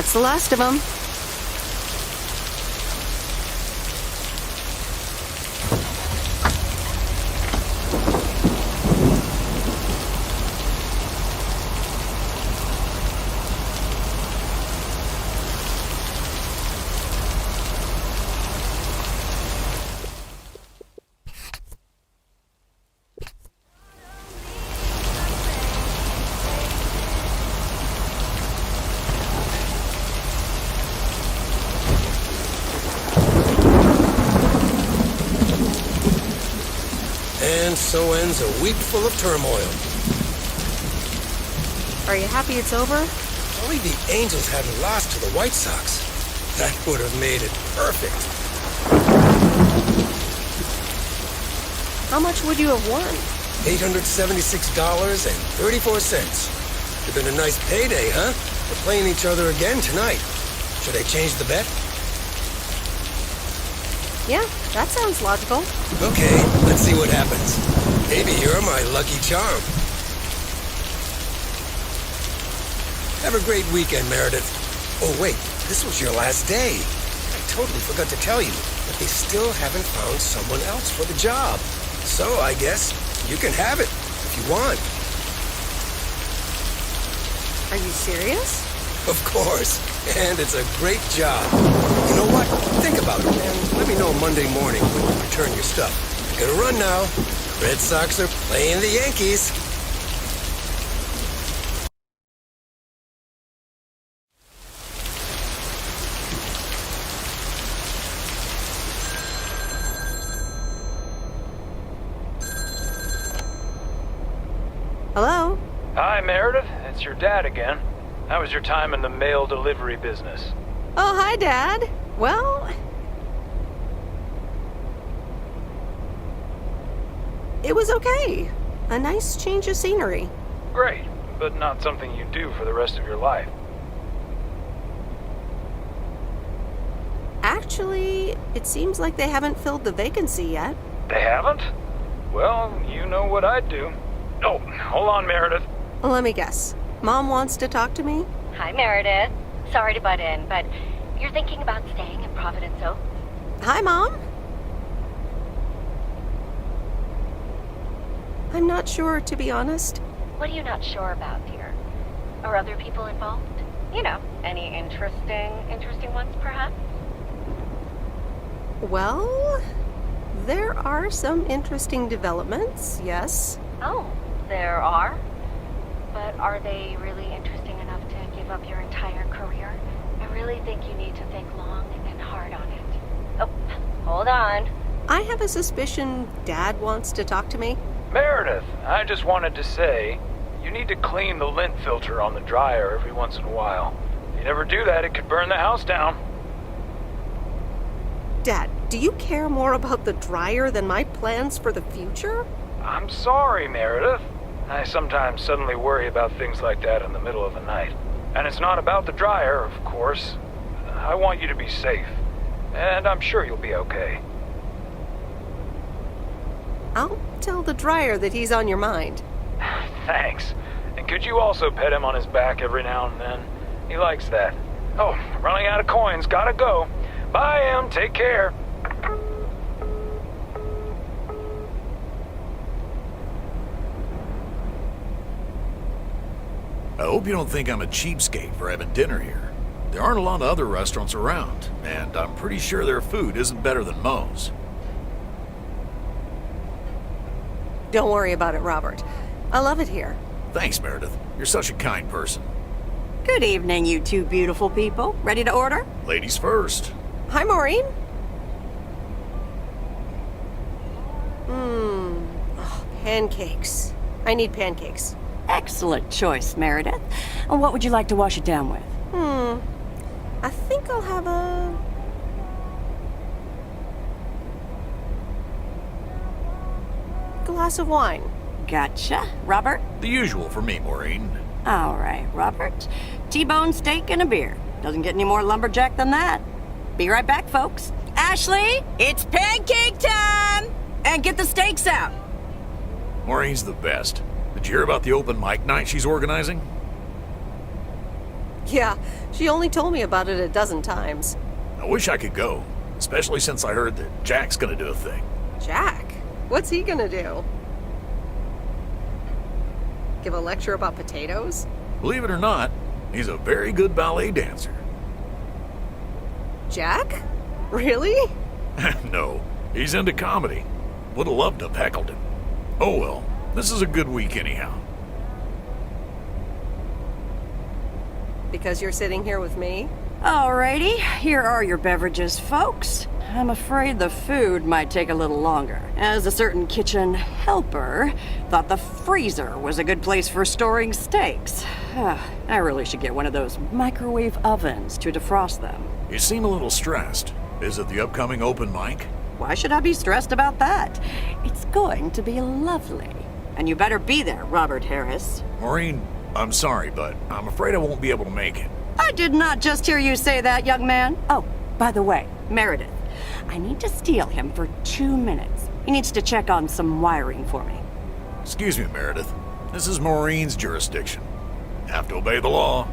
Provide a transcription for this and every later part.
That's the last of them. And so ends a week full of turmoil. Are you happy it's over? Only the Angels hadn't lost to the White Sox. That would have made it perfect. How much would you have won? $876.34. Would have been a nice payday, huh? We're playing each other again tonight. Should I change the bet? Yeah, that sounds logical. Okay, let's see what happens. Maybe you're my lucky charm. Have a great weekend, Meredith. Oh, wait, this was your last day. I totally forgot to tell you, but they still haven't found someone else for the job. So I guess you can have it if you want. Are you serious? Of course, and it's a great job. You know what? Think about it, and let me know Monday morning when you return your stuff. I gotta run now. Red Sox are playing the Yankees. Hello? Hi, Meredith. It's your dad again. How was your time in the mail delivery business? Oh, hi, Dad. Well, it was okay. A nice change of scenery. Great, but not something you do for the rest of your life. Actually, it seems like they haven't filled the vacancy yet. They haven't? Well, you know what I'd do. Oh, hold on, Meredith. Let me guess. Mom wants to talk to me? Hi, Meredith. Sorry to butt in, but you're thinking about staying in Providence Oak? Hi, Mom. I'm not sure, to be honest. What are you not sure about, dear? Are other people involved? You know, any interesting ones, perhaps? Well, there are some interesting developments, yes. Oh, there are? But are they really interesting enough to give up your entire career? I really think you need to think long and hard on it. Oh, hold on. I have a suspicion Dad wants to talk to me. Meredith, I just wanted to say, you need to clean the lint filter on the dryer every once in a while. If you never do that, it could burn the house down. Dad, do you care more about the dryer than my plans for the future? I'm sorry, Meredith. I sometimes suddenly worry about things like that in the middle of the night. And it's not about the dryer, of course. I want you to be safe. And I'm sure you'll be okay. I'll tell the dryer that he's on your mind. Thanks. And could you also pet him on his back every now and then? He likes that. Oh, running out of coins. Gotta go. Bye, Em. Take care. I hope you don't think I'm a cheapskate for having dinner here. There aren't a lot of other restaurants around, and I'm pretty sure their food isn't better than Moe's. Don't worry about it, Robert. I love it here. Thanks, Meredith. You're such a kind person. Good evening, you two beautiful people. Ready to order? Ladies first. Hi, Maureen. Pancakes. I need pancakes. Excellent choice, Meredith. And what would you like to wash it down with? I think I'll have a... glass of wine. Gotcha. Robert? The usual for me, Maureen. All right, Robert. T-bone steak and a beer. Doesn't get any more lumberjack than that. Be right back, folks. Ashley, it's pancake time! And get the steaks out. Maureen's the best. Did you hear about the open mic night she's organizing? Yeah, she only told me about it a dozen times. I wish I could go, especially since I heard that Jack's gonna do a thing. Jack? What's he gonna do? Give a lecture about potatoes? Believe it or not, he's a very good ballet dancer. Jack? Really? No, he's into comedy. Would have loved to have heckled him. Oh well, this is a good week anyhow. Because you're sitting here with me? Alrighty, here are your beverages, folks. I'm afraid the food might take a little longer, as a certain kitchen helper thought the freezer was a good place for storing steaks. I really should get one of those microwave ovens to defrost them. You seem a little stressed. Is it the upcoming open mic? Why should I be stressed about that? It's going to be lovely. And you better be there, Robert Harris. Maureen, I'm sorry, but I'm afraid I won't be able to make it. I did not just hear you say that, young man. Oh, by the way, Meredith, I need to steal him for 2 minutes. He needs to check on some wiring for me. Excuse me, Meredith. This is Maureen's jurisdiction. Have to obey the law.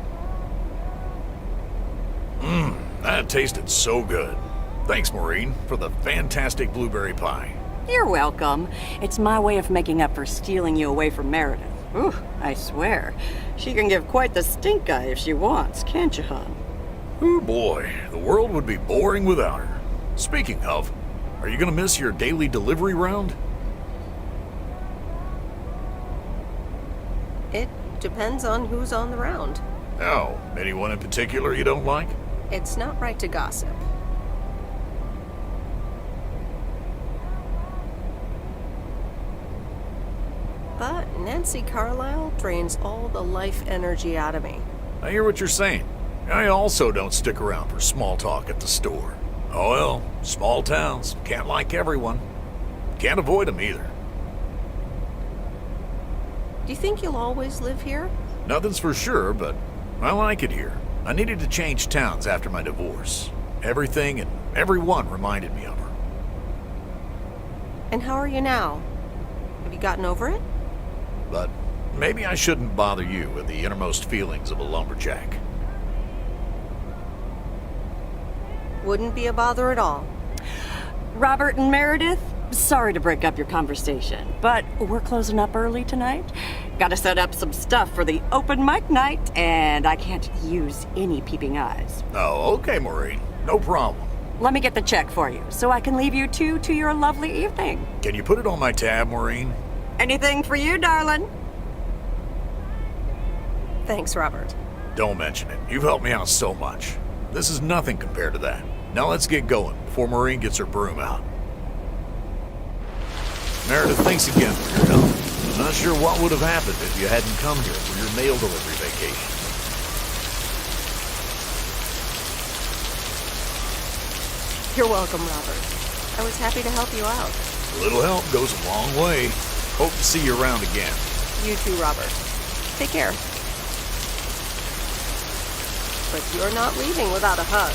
That tasted so good. Thanks, Maureen, for the fantastic blueberry pie. You're welcome. It's my way of making up for stealing you away from Meredith. Ooh, I swear. She can give quite the stink eye if she wants, can't you, hon? Oh boy, the world would be boring without her. Speaking of, are you gonna miss your daily delivery round? It depends on who's on the round. Oh, anyone in particular you don't like? It's not right to gossip. But Nancy Carlisle drains all the life energy out of me. I hear what you're saying. I also don't stick around for small talk at the store. Oh well, small towns, can't like everyone. Can't avoid them either. Do you think you'll always live here? Nothing's for sure, but I like it here. I needed to change towns after my divorce. Everything and everyone reminded me of her. And how are you now? Have you gotten over it? But maybe I shouldn't bother you with the innermost feelings of a lumberjack. Wouldn't be a bother at all. Robert and Meredith, sorry to break up your conversation, but we're closing up early tonight. Gotta set up some stuff for the open mic night, and I can't use any peeping eyes. Oh, okay, Maureen. No problem. Let me get the check for you, so I can leave you two to your lovely evening. Can you put it on my tab, Maureen? Anything for you, darling. Thanks, Robert. Don't mention it. You've helped me out so much. This is nothing compared to that. Now let's get going before Maureen gets her broom out. Meredith, thanks again for your help. I'm not sure what would have happened if you hadn't come here for your mail delivery vacation. You're welcome, Robert. I was happy to help you out. A little help goes a long way. Hope to see you around again. You too, Robert. Take care. But you're not leaving without a hug.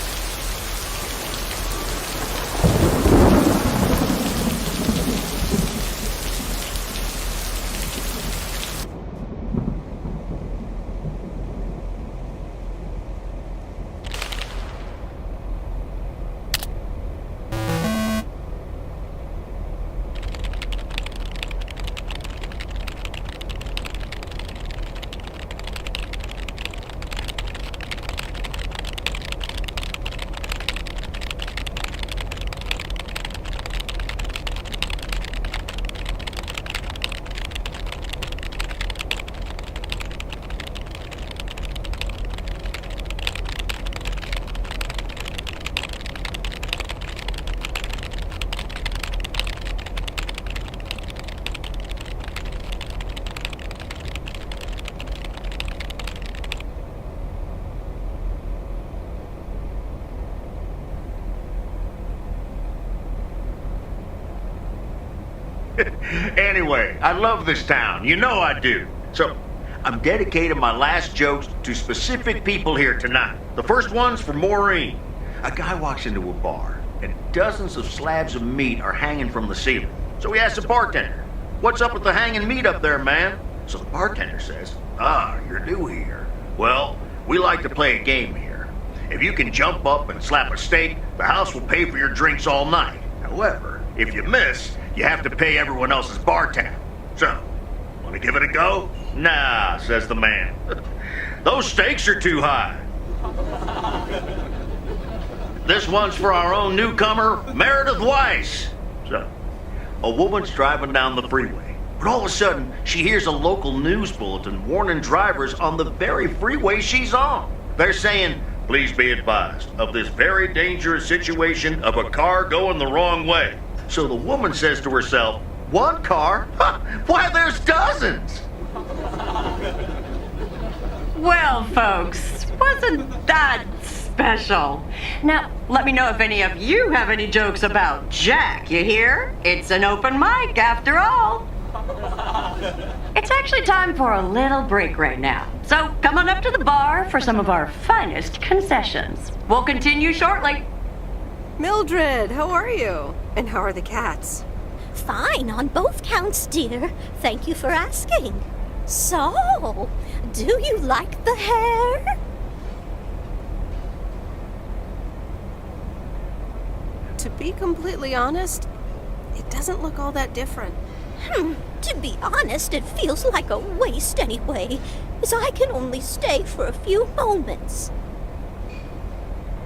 Anyway, I love this town. You know I do. So, I'm dedicating my last jokes to specific people here tonight. The first one's for Maureen. A guy walks into a bar, and dozens of slabs of meat are hanging from the ceiling. So he asks the bartender, "What's up with the hanging meat up there, man?" So the bartender says, "Ah, you're new here. Well, we like to play a game here. If you can jump up and slap a steak, the house will pay for your drinks all night. However, if you miss, you have to pay everyone else's bar tab. So, want to give it a go? Nah, says the man. Those stakes are too high. This one's for our own newcomer, Meredith Weiss. So, a woman's driving down the freeway, but all of a sudden, she hears a local news bulletin warning drivers on the very freeway she's on. They're saying, please be advised of this very dangerous situation of a car going the wrong way. So the woman says to herself, one car? Why, there's dozens! Well, folks, wasn't that special? Now, let me know if any of you have any jokes about Jack, you hear? It's an open mic after all. It's actually time for a little break right now. So come on up to the bar for some of our finest concessions. We'll continue shortly. Mildred, how are you? And how are the cats? Fine on both counts, dear. Thank you for asking. So, do you like the hair? To be completely honest, it doesn't look all that different. To be honest, it feels like a waste anyway, as I can only stay for a few moments.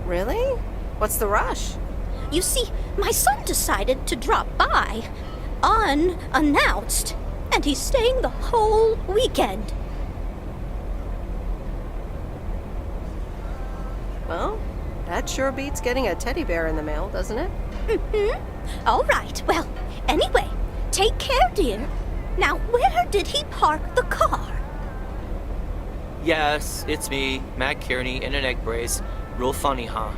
Really? What's the rush? You see, my son decided to drop by, unannounced, and he's staying the whole weekend. Well, that sure beats getting a teddy bear in the mail, doesn't it? All right, well, anyway, take care, dear. Now, where did he park the car? Yes, it's me, Matt Kearney, in an egg brace. Real funny, huh?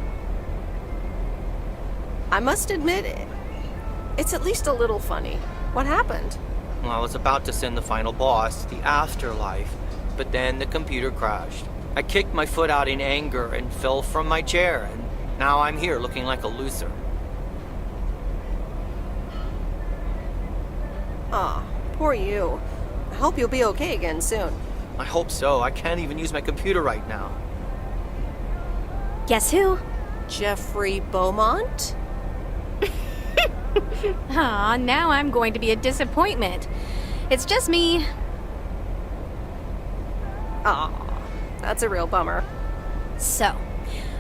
I must admit, it's at least a little funny. What happened? Well, I was about to send the final boss to the afterlife, but then the computer crashed. I kicked my foot out in anger and fell from my chair, and now I'm here looking like a loser. Aw, poor you. I hope you'll be okay again soon. I hope so. I can't even use my computer right now. Guess who? Jeffrey Beaumont? Aw, now I'm going to be a disappointment. It's just me. Aw, that's a real bummer. So,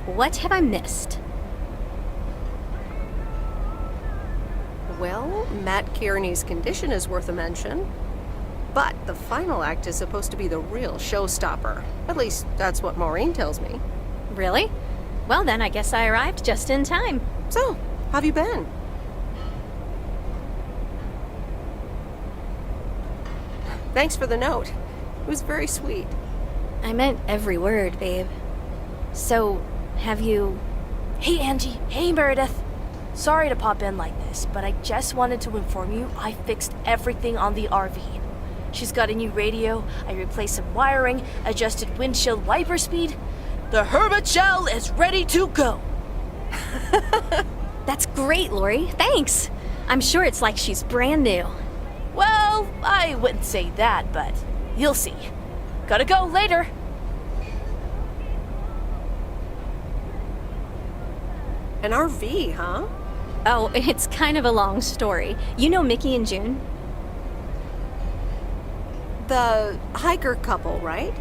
what have I missed? Well, Matt Kearney's condition is worth a mention. But the final act is supposed to be the real showstopper. At least, that's what Maureen tells me. Really? Well then, I guess I arrived just in time. So, how have you been? Thanks for the note. It was very sweet. I meant every word, babe. So, have you... Hey, Angie. Hey, Meredith. Sorry to pop in like this, but I just wanted to inform you I fixed everything on the RV. She's got a new radio, I replaced some wiring, adjusted windshield wiper speed. The Hermit Shell is ready to go. That's great, Lori. Thanks. I'm sure it's like she's brand new. Well, I wouldn't say that, but you'll see. Gotta go later. An RV, huh? Oh, it's kind of a long story. You know Mickey and June? The hiker couple, right?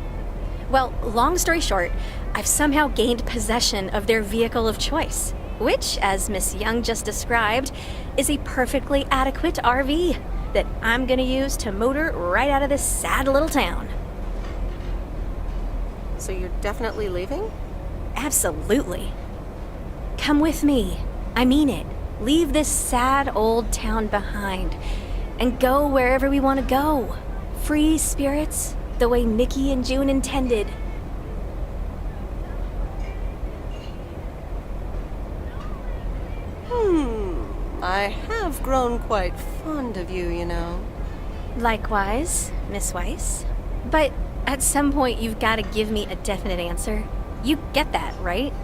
Well, long story short, I've somehow gained possession of their vehicle of choice, which, as Miss Young just described, is a perfectly adequate RV that I'm gonna use to motor right out of this sad little town. So you're definitely leaving? Absolutely. Come with me. I mean it. Leave this sad old town behind and go wherever we want to go. Free spirits, the way Mickey and June intended. I have grown quite fond of you, you know. Likewise, Miss Weiss. But at some point, you've got to give me a definite answer. You get that, right?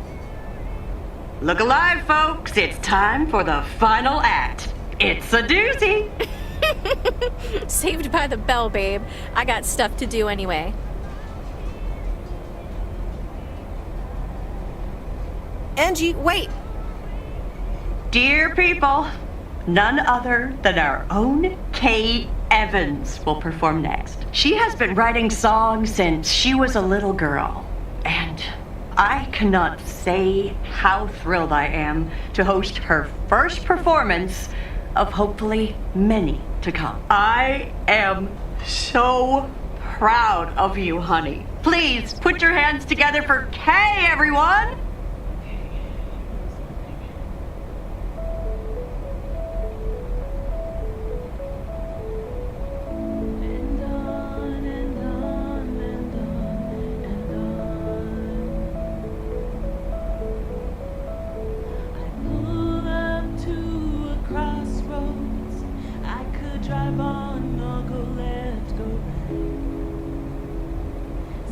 Look alive, folks. It's time for the final act. It's a doozy. Saved by the bell, babe. I got stuff to do anyway. Angie, wait! Dear people, none other than our own Kay Evans will perform next. She has been writing songs since she was a little girl, and I cannot say how thrilled I am to host her first performance of hopefully many to come. I am so proud of you, honey. Please put your hands together for Kay, everyone!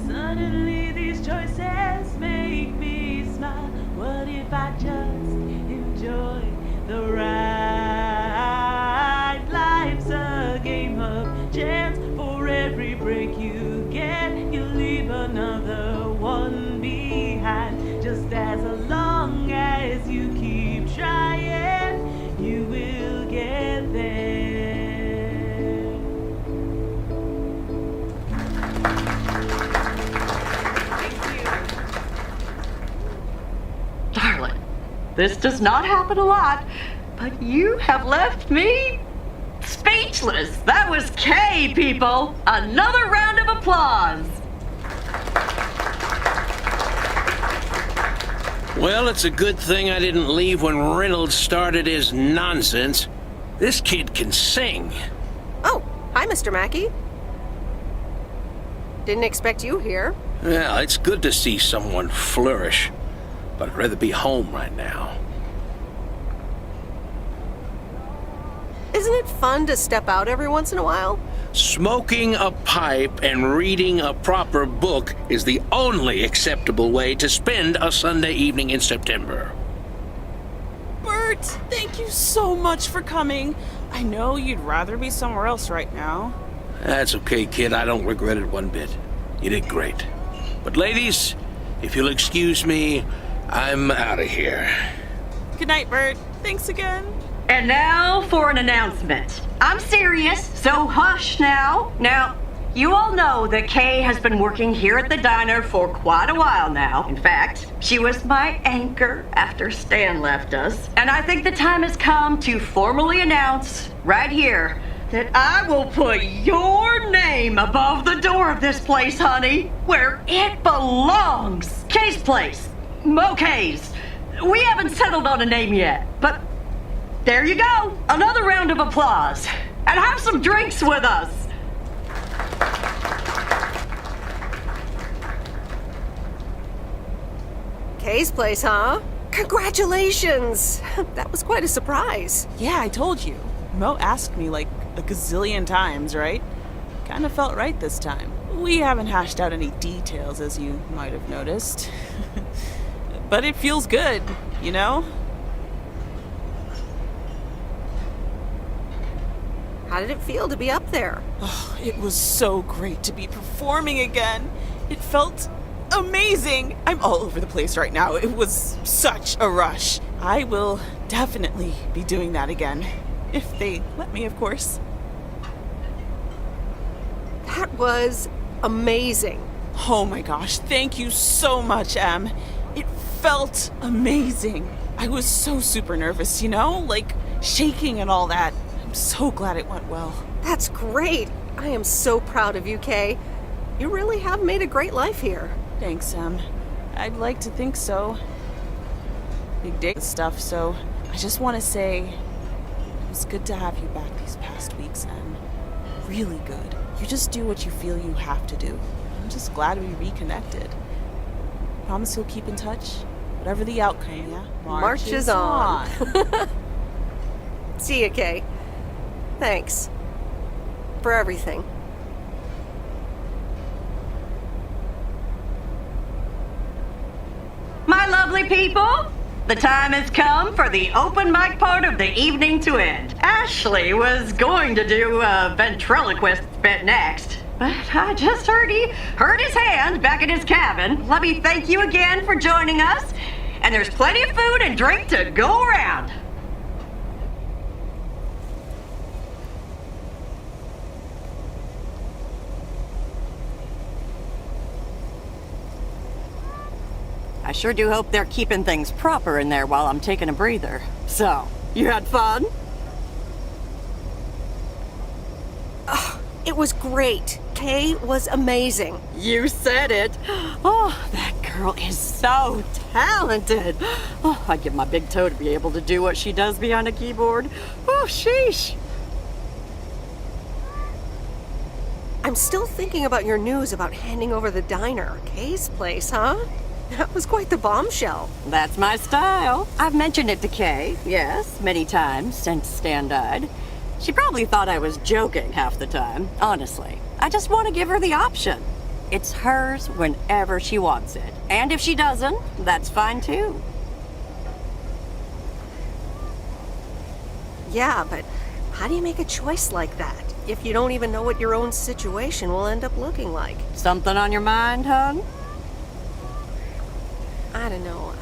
Suddenly these choices make me smile. What if I just enjoy the ride? Life's a game of chance. For every break you get, you leave another one behind. Just as long as you keep trying, you will get there. Darling, this does not happen a lot, but you have left me speechless. That was Kay, people. Another round of applause. Well, it's a good thing I didn't leave when Reynolds started his nonsense. This kid can sing. Oh, hi, Mr. Mackey. Didn't expect you here. Well, it's good to see someone flourish, but I'd rather be home right now. Isn't it fun to step out every once in a while? Smoking a pipe and reading a proper book is the only acceptable way to spend a Sunday evening in September. Bert, thank you so much for coming. I know you'd rather be somewhere else right now. That's okay, kid. I don't regret it one bit. You did great. But ladies, if you'll excuse me, I'm out of here. Good night, Bert. Thanks again. And now for an announcement. I'm serious, so hush now. Now, you all know that Kay has been working here at the diner for quite a while now. In fact, she was my anchor after Stan left us. And I think the time has come to formally announce right here that I will put your name above the door of this place, honey, where it belongs. Kay's Place. Mo-Kay's. We haven't settled on a name yet, but there you go. Another round of applause. And have some drinks with us. Kay's Place, huh? Congratulations! That was quite a surprise. Yeah, I told you. Mo asked me like a gazillion times, right? Kind of felt right this time. We haven't hashed out any details, as you might have noticed. But it feels good, you know? How did it feel to be up there? Oh, it was so great to be performing again. It felt amazing. I'm all over the place right now. It was such a rush. I will definitely be doing that again. If they let me, of course. That was amazing. Oh my gosh, thank you so much, Em. It felt amazing. I was so super nervous, you know? Like, shaking and all that. I'm so glad it went well. That's great. I am so proud of you, Kay. You really have made a great life here. Thanks, Em. I'd like to think so. Big day stuff, so I just want to say it was good to have you back these past weeks, Em. Really good. You just do what you feel you have to do. I'm just glad we reconnected. Promise you'll keep in touch? Whatever the outcome, yeah? Marches on. See ya, Kay. Thanks. For everything. My lovely people, the time has come for the open mic part of the evening to end. Ashley was going to do a ventriloquist bit next, but I just heard his hand back at his cabin. Let me thank you again for joining us. and there's plenty of food and drink to go around. I sure do hope they're keeping things proper in there while I'm taking a breather. So, you had fun? It was great. Kay was amazing. You said it. Oh, that girl is so talented. Oh, I'd give my big toe to be able to do what she does behind a keyboard. Oh, sheesh. I'm still thinking about your news about handing over the diner. Kay's place, huh? That was quite the bombshell. That's my style. I've mentioned it to Kay, yes, many times since Stan died. She probably thought I was joking half the time, honestly. I just want to give her the option. It's hers whenever she wants it. And if she doesn't, that's fine too. Yeah, but how do you make a choice like that if you don't even know what your own situation will end up looking like? Something on your mind, hon? I don't know.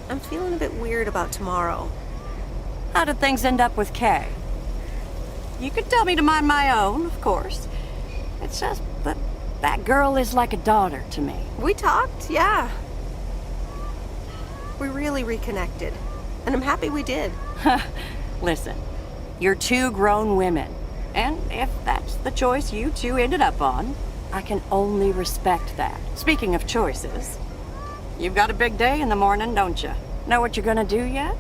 I'm feeling a bit weird about tomorrow. How did things end up with Kay? You could tell me to mind my own, of course. It's just that girl is like a daughter to me. We talked, yeah. We really reconnected. And I'm happy we did. Listen, you're two grown women. And if that's the choice you two ended up on, I can only respect that. Speaking of choices, you've got a big day in the morning, don't you? Know what you're gonna do yet?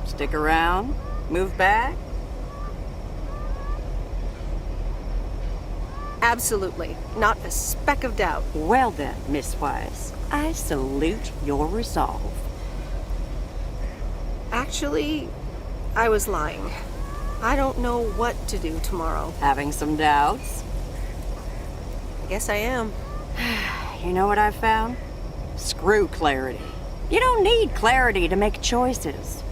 Stick around? Move back? Absolutely. Not a speck of doubt. Well then, Miss Wise, I salute your resolve. Actually, I was lying. I don't know what to do tomorrow. Having some doubts? I guess I am. You know what I've found? Screw clarity. You don't need clarity to make choices.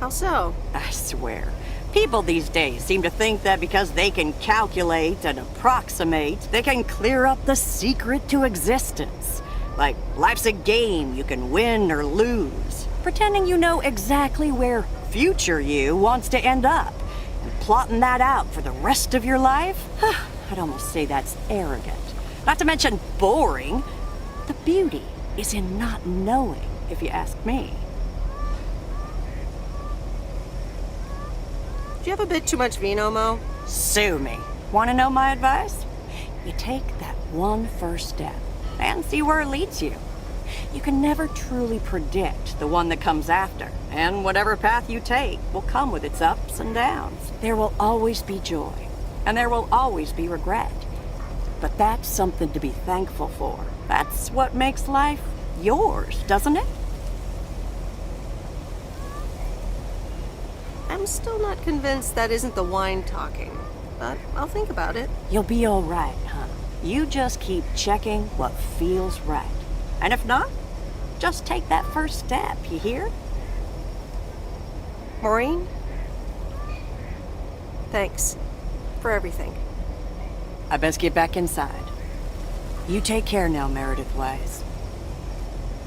How so? I swear. People these days seem to think that because they can calculate and approximate, they can clear up the secret to existence. Like life's a game you can win or lose. Pretending you know exactly where future you wants to end up. And plotting that out for the rest of your life? I'd almost say that's arrogant. Not to mention boring. The beauty is in not knowing, if you ask me. Do you have a bit too much vino, Mo? Sue me. Want to know my advice? You take that one first step and see where it leads you. You can never truly predict the one that comes after, and whatever path you take will come with its ups and downs. There will always be joy, and there will always be regret. But that's something to be thankful for. That's what makes life yours, doesn't it? I'm still not convinced that isn't the wine talking, but I'll think about it. You'll be all right, huh? You just keep checking what feels right. And if not, just take that first step, you hear? Maureen? Thanks for everything. I best get back inside. You take care now, Meredith Wise.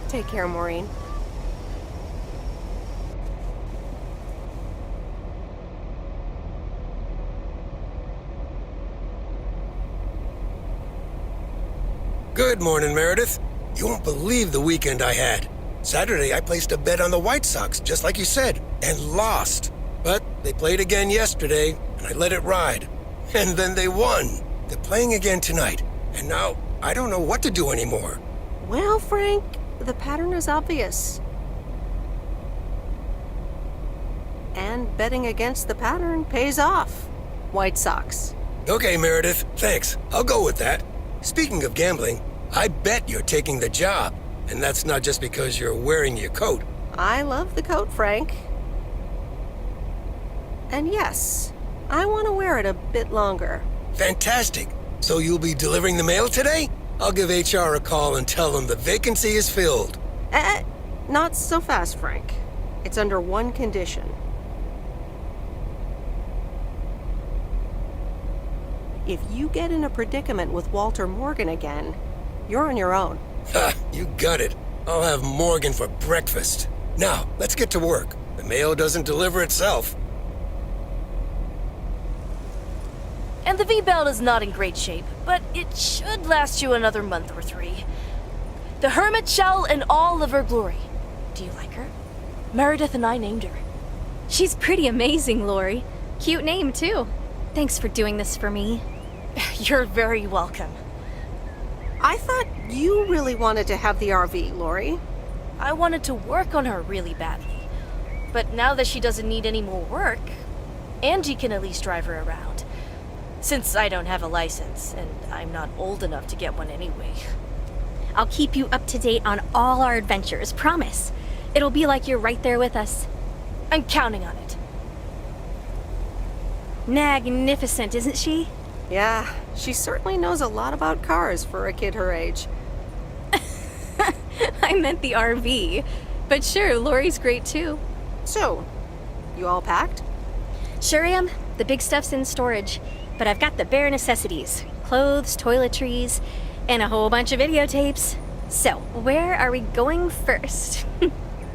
Take care, Maureen. Good morning, Meredith. You won't believe the weekend I had. Saturday, I placed a bet on the White Sox, just like you said, and lost. But they played again yesterday, and I let it ride. And then they won. They're playing again tonight, and now I don't know what to do anymore. Well, Frank, the pattern is obvious. And betting against the pattern pays off. White Sox. Okay, Meredith, thanks. I'll go with that. Speaking of gambling, I bet you're taking the job. And that's not just because you're wearing your coat. I love the coat, Frank. And yes, I want to wear it a bit longer. Fantastic. So you'll be delivering the mail today? I'll give HR a call and tell them the vacancy is filled. Not so fast, Frank. It's under one condition. If you get in a predicament with Walter Morgan again, you're on your own. Ha, you got it. I'll have Morgan for breakfast. Now, let's get to work. The mail doesn't deliver itself. And the V-Belt is not in great shape, but it should last you another month or 3. The Hermit Shell in all of her glory. Do you like her? Meredith and I named her. She's pretty amazing, Lori. Cute name, too. Thanks for doing this for me. You're very welcome. I thought you really wanted to have the RV, Lori. I wanted to work on her really badly. But now that she doesn't need any more work, Angie can at least drive her around. Since I don't have a license, and I'm not old enough to get one anyway. I'll keep you up to date on all our adventures, promise. It'll be like you're right there with us. I'm counting on it. Magnificent, isn't she? Yeah, she certainly knows a lot about cars for a kid her age. I meant the RV. But sure, Lori's great too. So, you all packed? Sure am. The big stuff's in storage. But I've got the bare necessities. Clothes, toiletries, and a whole bunch of videotapes. So, where are we going first?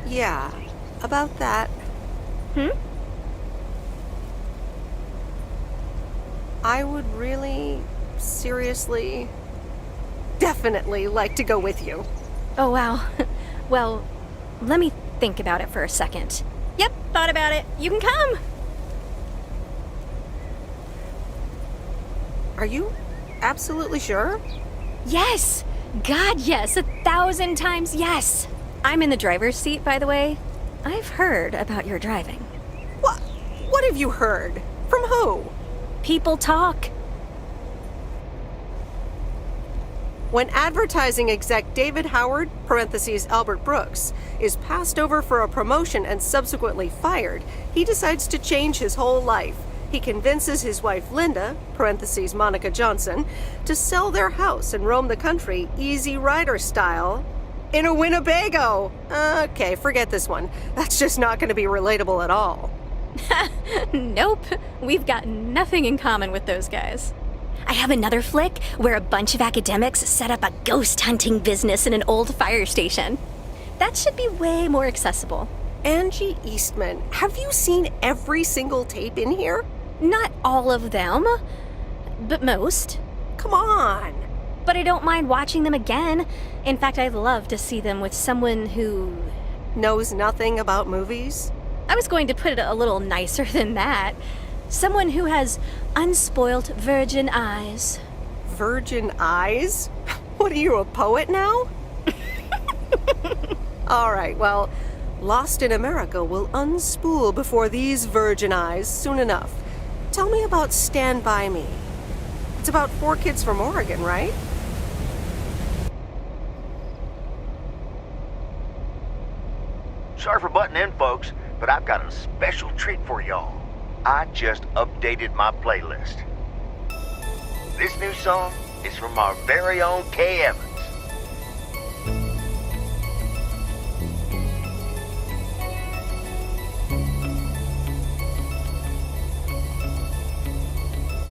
Yeah, about that. I would really, seriously, definitely like to go with you. Oh, wow. Well, let me think about it for a second. Yep, thought about it. You can come. Are you absolutely sure? Yes. God, yes. 1,000 times yes. I'm in the driver's seat, by the way. I've heard about your driving. What? What have you heard? From who? People talk. When advertising exec David Howard, parentheses Albert Brooks, is passed over for a promotion and subsequently fired, he decides to change his whole life. He convinces his wife Linda, parentheses Monica Johnson, to sell their house and roam the country Easy Rider style in a Winnebago. Okay, forget this one. That's just not going to be relatable at all. Nope. We've got nothing in common with those guys. I have another flick where a bunch of academics set up a ghost hunting business in an old fire station. That should be way more accessible. Angie Eastman, have you seen every single tape in here? Not all of them, but most. Come on. But I don't mind watching them again. In fact, I'd love to see them with someone who knows nothing about movies. I was going to put it a little nicer than that. Someone who has unspoilt virgin eyes. Virgin eyes? What are you, a poet now? All right, well, Lost in America will unspool before these virgin eyes soon enough. Tell me about Stand By Me. It's about 4 kids from Oregon, right? Sorry for butting in, folks, but I've got a special treat for y'all. I just updated my playlist. This new song is from our very own Kay Evans.